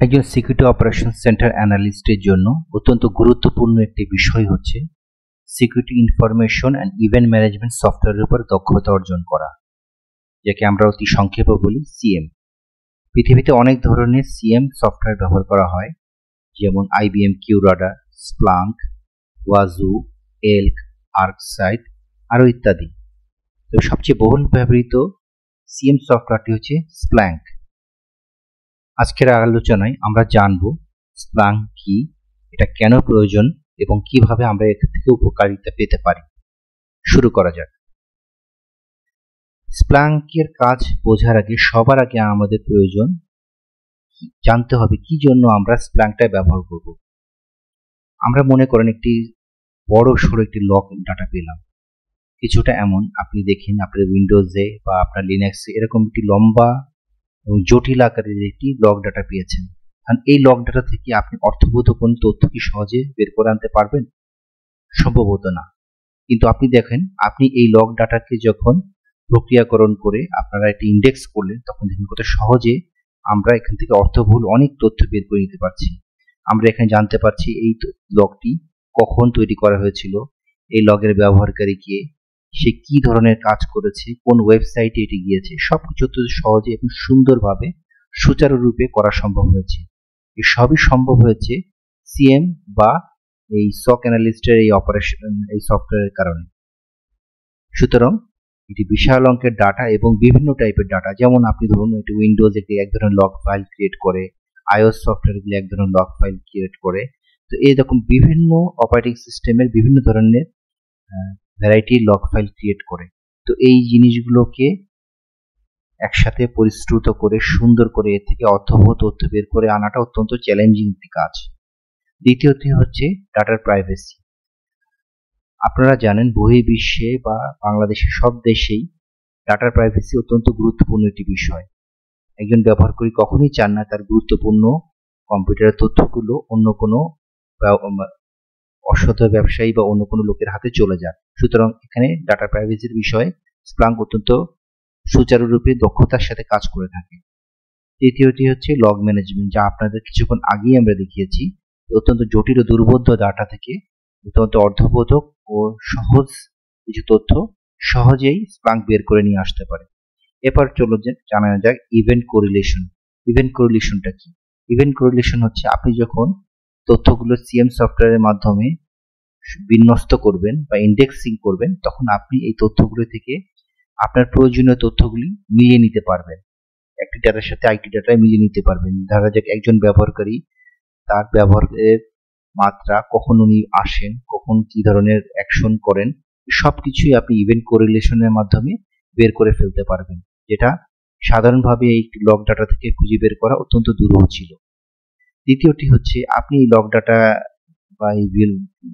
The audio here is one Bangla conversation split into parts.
একজন সিকিউরিটি অপারেশনস সেন্টার অ্যানালিস্টের জন্য অত্যন্ত গুরুত্বপূর্ণ একটি বিষয় হচ্ছে security information and event management সফটওয়্যারের উপর দক্ষতা অর্জন করা, যাকে আমরা অতি সংক্ষেপে বলি সিএম। পৃথিবীতে অনেক ধরনের সিএম সফটওয়্যার ব্যবহার করা হয়, যেমন IBM কিউরাডার, স্প্লাঙ্ক, ওয়াজু, এলক, আর্কসাইট আরও ইত্যাদি। তো সবচেয়ে বহুল ব্যবহৃত সিএম সফটওয়্যারটি হচ্ছে স্প্ল্যাঙ্ক। আজকের আলোচনায় আমরা জানব স্প্লাঙ্ক কি, এটা কেন প্রয়োজন এবং কিভাবে আমরা এখান থেকে উপকারিতা পেতে পারি। শুরু করা যাক। স্প্লাঙ্কের কাজ বোঝার আগে সবার আগে আমাদের প্রয়োজন জানতে হবে কি জন্য আমরা স্প্লাঙ্কটা ব্যবহার করব। আমরা মনে করেন একটি বড় সড়ো একটি লগ ডাটা পেলাম, কিছুটা এমন আপনি দেখেন আপনার উইন্ডোজে বা আপনার লিনাক্সে এরকম একটি লম্বা এবং জটিল আকারের একটি লগ ডাটা পেয়েছেন। কারণ এই লগ ডাটা থেকে আপনি অর্থবোধ কোনো তথ্য কি সহজে বের করে আনতে পারবেন? সম্ভবত না। কিন্তু আপনি দেখেন, আপনি এই লগ ডাটাকে যখন প্রক্রিয়াকরণ করে আপনারা একটি ইন্ডেক্স করলেন, তখন দেখুন কত সহজে আমরা এখান থেকে অর্থবহুল অনেক তথ্য বের করে নিতে পারছি। আমরা এখানে জানতে পারছি এই লগটি কখন তৈরি করা হয়েছিল, এই লগের ব্যবহারকারী কে, সে কি ধরনের কাজ করেছে, কোন ওয়েবসাইটে এটি গিয়েছে, সবকিছু অত্যন্ত সহজে এবং সুন্দরভাবে সুচারুরূপে করা সম্ভব হয়েছে। এই সবই সম্ভব হয়েছে সিএম বা এই সক অ্যানালিস্টের এই সফটওয়্যারের কারণে। সুতরাং এটি বিশাল অঙ্কের ডাটা এবং বিভিন্ন টাইপের ডাটা, যেমন আপনি ধরুন একটি উইন্ডোজ এক ধরনের লগ ফাইল ক্রিয়েট করে, iOS সফটওয়্যারগুলি এক ধরনের লগ ফাইল ক্রিয়েট করে। তো এইরকম বিভিন্ন অপারেটিং সিস্টেমের বিভিন্ন ধরনের ভ্যারাইটি লগ ফাইল ক্রিয়েট করে। তো এই জিনিসগুলোকে একসাথে পরিশ্রুত করে সুন্দর করে এর থেকে অর্থবহ তথ্য বের করে আনাটা অত্যন্ত চ্যালেঞ্জিং একটি কাজ। দ্বিতীয়টি হচ্ছে ডাটার প্রাইভেসি। আপনারা জানেন বহির্বিশ্বে বা বাংলাদেশের সব দেশেই ডাটার প্রাইভেসি অত্যন্ত গুরুত্বপূর্ণ একটি বিষয়। একজন ব্যবহারকারী কখনোই চান না তার গুরুত্বপূর্ণ কম্পিউটারের তথ্যগুলো অন্য কোনো অসৎ ব্যবসায়ী বা অন্য কোনো লোকের হাতে চলে যাক। সুতরাং এখানে ডাটা প্রাইভেসির বিষয়ে স্প্লাঙ্ক অত্যন্ত সুচারুরূপে দক্ষতার সাথে কাজ করে থাকে। তৃতীয়টি হচ্ছে লগ ম্যানেজমেন্ট, যা আপনাদের কিছুক্ষণ আগেই আমরা দেখিয়েছি। অত্যন্ত জটিল ও দুর্বোধ্য ডাটা থেকে অত্যন্ত অর্থবোধক ও সহজ কিছু তথ্য সহজেই স্প্লাঙ্ক বের করে নিয়ে আসতে পারে। এরপর চলো জানা যাক ইভেন্ট কোরিলেশন। ইভেন্ট কোরিলেশনটা কি? ইভেন্ট কোরিলেশন হচ্ছে আপনি যখন তথ্যগুলো সিএম সফটওয়্যারের মাধ্যমে বিন্যস্ত করবেন বা ইন্ডেক্সিং করবেন, তখন আপনি এই তথ্যগুলো থেকে আপনার প্রয়োজনীয় তথ্যগুলি মিলিয়ে নিতে পারবেন। একটি ডাটার সাথে আরেকটি ডাটা মিলিয়ে নিতে পারবেন। ধরা যাক একজন ব্যবহারকারী, তার ব্যবহারের মাত্রা, কখন উনি আসেন, কখন কি ধরনের অ্যাকশন করেন, সবকিছুই আপনি ইভেন্ট কোরিলেশনের মাধ্যমে বের করে ফেলতে পারবেন, যেটা সাধারণভাবে এই লগ ডাটা থেকে খুঁজে বের করা অত্যন্ত দুরূহ ছিল। দ্বিতীয়টি হচ্ছে আপনি এই লগ ডাটা বা এই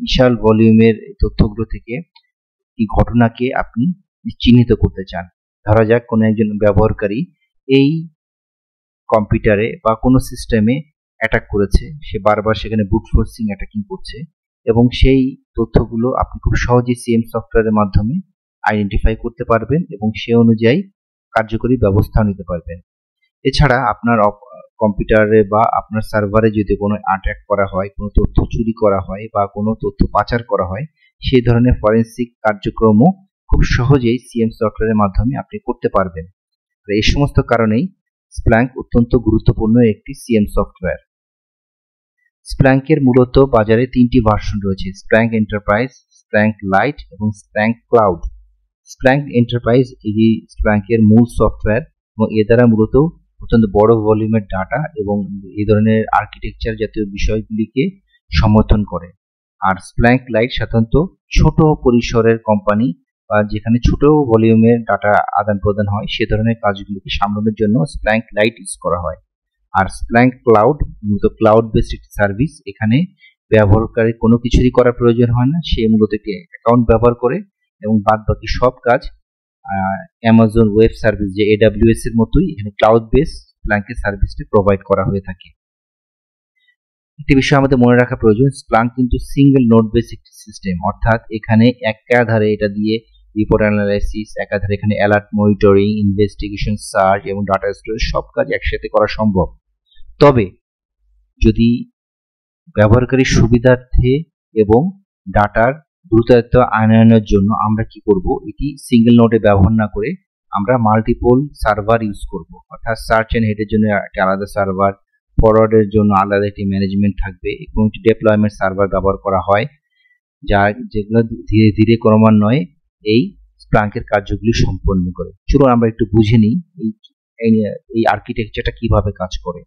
বিশাল ভলিউমের তথ্যগুলো থেকে এই ঘটনাকে আপনি চিহ্নিত করতে চান। ধরা যাক কোনো একজন ব্যবহারকারী এই কম্পিউটারে বা কোনো সিস্টেমে অ্যাটাক করেছে, সে বারবার সেখানে ব্রুট ফোর্সিং অ্যাটাকিং করছে, এবং সেই তথ্যগুলো আপনি খুব সহজেই সিএম সফটওয়্যারের মাধ্যমে আইডেন্টিফাই করতে পারবেন এবং সে অনুযায়ী কার্যকরী ব্যবস্থা নিতে পারবেন। এছাড়া আপনার কম্পিউটারে বা আপনার সার্ভারে যদি কোনো অ্যাটাক করা হয়, কোনো তথ্য চুরি করা হয় বা কোনো তথ্য পাচার করা হয়, সেই ধরনের ফরেনসিক কার্যক্রমও খুব সহজেই সিএম সফটওয়্যারের মাধ্যমে আপনি করতে পারবেন। এই সমস্ত কারণেই স্প্লাঙ্ক অত্যন্ত গুরুত্বপূর্ণ একটি সিএম সফটওয়্যার। স্প্লাঙ্কের মূলত বাজারে তিনটি ভার্সন রয়েছে: স্প্লাঙ্ক এন্টারপ্রাইজ, স্প্লাঙ্ক লাইট এবং স্প্লাঙ্ক ক্লাউড। স্প্লাঙ্ক এন্টারপ্রাইজ এটি স্প্লাঙ্কের মূল সফটওয়্যার এবং এ দ্বারা মূলত অত্যন্ত বড় ভলিউমের ডাটা এবং এই ধরনের আর্কিটেকচার জাতীয় বিষয়গুলিকে সমর্থন করে। আর স্প্লাঙ্ক লাইট সাধারণত ছোট পরিসরের কোম্পানি বা যেখানে ছোট ভলিউমের ডাটা আদান প্রদান হয়, সে ধরনের কাজগুলিকে সামলানোর জন্য স্প্লাঙ্ক লাইট ইউজ করা হয়। আর স্প্লাঙ্ক ক্লাউড মূলত ক্লাউড বেসড একটি সার্ভিস। এখানে ব্যবহারকারী কোনো কিছুরই করার প্রয়োজন হয় না, সে মূলত একটি অ্যাকাউন্ট ব্যবহার করে এবং বাদ বাকি সব কাজ অ্যামাজন ওয়েব সার্ভিস যে AWS এর মতোই এখানে ক্লাউড বেস স্প্লাঙ্কের সার্ভিসটি প্রোভাইড করা হয়ে থাকে। একটি বিষয় আমাদের মনে রাখা প্রয়োজন, স্প্লাঙ্ক কিন্তু সিঙ্গেল নোড বেস একটি সিস্টেম, অর্থাৎ এখানে একাধারে এটা দিয়ে রিপোর্ট অ্যানালাইসিস, একাধারে এখানে অ্যালার্ট মনিটরিং, ইনভেস্টিগেশন, সার্চ এবং ডাটা স্টোরেজ সব কাজ একসাথে করা সম্ভব। তবে যদি ব্যবহারকারীর সুবিধার্থে এবং ডাটার দ্রুতায়িত আনয়নের জন্য আমরা কি করব, এটি সিঙ্গেল নোডে ব্যবহার না করে আমরা মাল্টিপল সার্ভার ইউজ করব। অর্থাৎ সার্চ এন্ড হেডের জন্য একটা আলাদা সার্ভার, ফরওয়ার্ডের জন্য আলাদা একটি ম্যানেজমেন্ট থাকবে এবং একটি ডেপ্লয়মেন্ট সার্ভার ব্যবহার করা হয়, যেগুলো ধীরে ধীরে ক্রমান্বয়ে এই স্প্লাঙ্কের কার্যগুলি সম্পন্ন করে। চলুন আমরা একটু বুঝে নিই এই আর্কিটেকচারটা কিভাবে কাজ করে।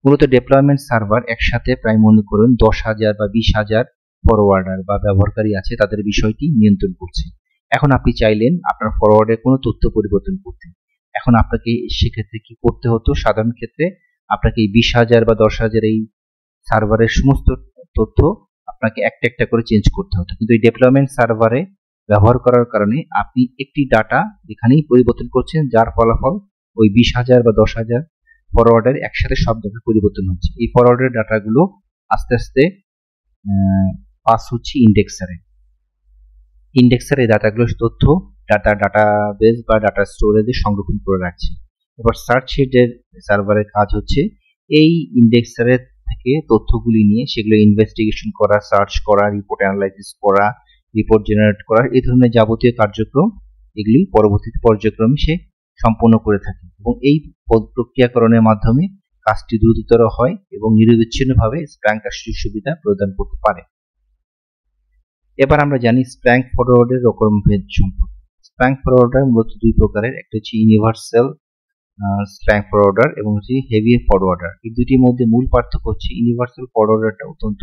মূলত ডেপ্লয়মেন্ট সার্ভার একসাথে প্রায় মনে করুন 10,000 বা 20,000 ফরওয়ার্ডার বা ব্যবহারকারী আছে, তাদের বিষয়টি নিয়ন্ত্রণ করছে। এখন আপনি চাইলেন আপনার ফরওয়ার্ডে কোনো তথ্য পরিবর্তন করতে। এখন আপনাকে সেক্ষেত্রে কি করতে হতো? সাধারণ ক্ষেত্রে আপনাকে এই 20,000 বা 10,000 এই সার্ভারের সমস্ত তথ্য আপনাকে একটা একটা করে চেঞ্জ করতে হতো, কিন্তু এই ডেপ্লয়মেন্ট সার্ভারে ব্যবহার করার কারণে আপনি একটি ডাটা এখানেই পরিবর্তন করছেন, যার ফলাফল ওই 20,000 বা 10,000 ফরওয়ার্ডের একসাথে সব ডাটা পরিবর্তন হচ্ছে। এই ফরওয়ার্ডের ডাটাগুলো আস্তে আস্তে পাস হচ্ছে ইন্ডেক্সারে। এই ডাটাগুলোর তথ্য ডাটাবেস বা ডাটা স্টোরেজে সংরক্ষণ করে রাখছে। এবার সার্চ হেডের সার্ভারের কাজ হচ্ছে এই ইন্ডেক্সারের থেকে তথ্যগুলি নিয়ে সেগুলো ইনভেস্টিগেশন করা, সার্চ করা, রিপোর্ট অ্যানালাইসিস করা, রিপোর্ট জেনারেট করা, এই ধরনের যাবতীয় কার্যক্রম এগুলি পরবর্তীতে পর্যায়ক্রমে সে সম্পন্ন করে থাকে এবং এই প্রক্রিয়াকরণের মাধ্যমে কাজটি দ্রুততর হয় এবং নিরবিচ্ছিন্নভাবে স্প্ল্যাঙ্ক সুযোগ সুবিধা প্রদান করতে পারে। এবার আমরা জানি স্প্ল্যাঙ্ক ফরওয়ার্ডের রকমভেদ সম্পর্কে। স্প্ল্যাঙ্ক ফরওয়ার্ডার মূলত দুই প্রকারের, একটা হচ্ছে ইউনিভার্সাল স্প্ল্যাঙ্ক ফরওয়ার্ডার এবং হচ্ছে হেভি ফরওয়ার্ডার। এই দুটির মধ্যে মূল পার্থক্য হচ্ছে ইউনিভার্সাল ফরওয়ার্ডারটা অত্যন্ত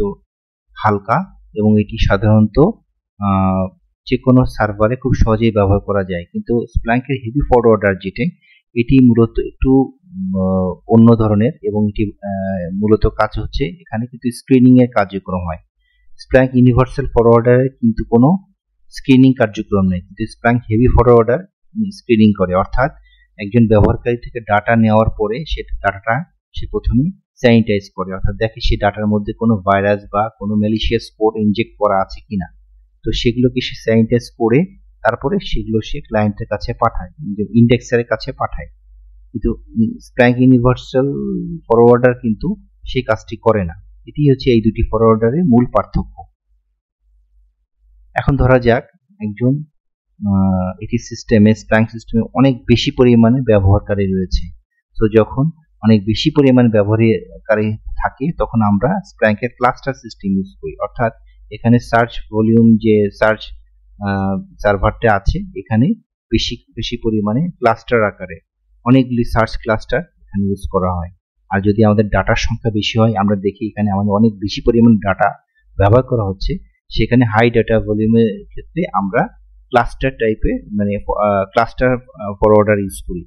হালকা এবং এটি সাধারণত যে কোনো সার্ভারে খুব সহজেই ব্যবহার করা যায়, কিন্তু স্প্ল্যাঙ্কের হেভি ফরওয়ার্ডার যেটা, এটি মূলত একটু অন্য ধরনের এবং এটি মূলত কাজ হচ্ছে এখানে কিন্তু স্ক্রিনিং এর কার্যক্রম হয়। স্প্ল্যাঙ্ক ইউনিভার্সাল ফরওয়ার্ডারে কিন্তু কোনো স্ক্রিনিং কার্যক্রম নেই, কিন্তু স্প্ল্যাঙ্ক হেভি ফরওয়ার্ডার স্ক্রিনিং করে। অর্থাৎ একজন ব্যবহারকারী থেকে ডাটা নেওয়ার পরে সে ডাটাটা সে প্রথমে স্যানিটাইজ করে, অর্থাৎ দেখে সেই ডাটার মধ্যে কোনো ভাইরাস বা কোনো ম্যালিশিয়াস কোড ইনজেক্ট করা আছে কিনা। তো সেগুলোকে সে স্যানিটাইজ করে তারপরে সেগুলো সে ক্লায়েন্টের কাছে পাঠায়, ইন্ডেক্সারের কাছে পাঠায়। কিন্তু স্প্ল্যাঙ্ক ইউনিভার্সাল ফরওয়ার্ডার কিন্তু সেই কাজটি করে না। এটি হচ্ছে এই দুটি ফরওয়ার্ডারের মূল পার্থক্য। এখন ধরা যাক একজন এটি সিস্টেমে, স্প্ল্যাঙ্ক সিস্টেমে অনেক বেশি পরিমাণে ব্যবহারকারী রয়েছে। তো যখন অনেক বেশি পরিমাণে ব্যবহারকারী থাকে তখন আমরা স্প্ল্যাঙ্কের ক্লাস্টার সিস্টেম ইউজ করি। অর্থাৎ এখানে সার্চ ভলিউম যে সার্চ সার্ভারটা আছে এখানে বেশি পরিমাণে ক্লাস্টার আকারে অনেকগুলি সার্চ ক্লাস্টার এখানে ইউজ করা হয়। আর যদি আমাদের ডাটার সংখ্যা বেশি হয়, আমরা দেখি এখানে আমাদের অনেক বেশি পরিমাণে ডাটা ব্যবহার করা হচ্ছে, সেখানে হাই ডাটা ভলিউমের ক্ষেত্রে আমরা ক্লাস্টার টাইপের মানে ক্লাস্টার ফরওয়ার্ডার ইউজ করি।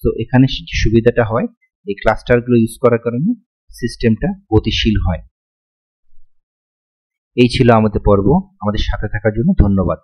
তো এখানে যে সুবিধাটা হয় এই ক্লাস্টারগুলো ইউজ করার কারণে সিস্টেমটা গতিশীল হয়। এই ছিল আমাদের পর্ব। আমাদের সাথে থাকার জন্য ধন্যবাদ।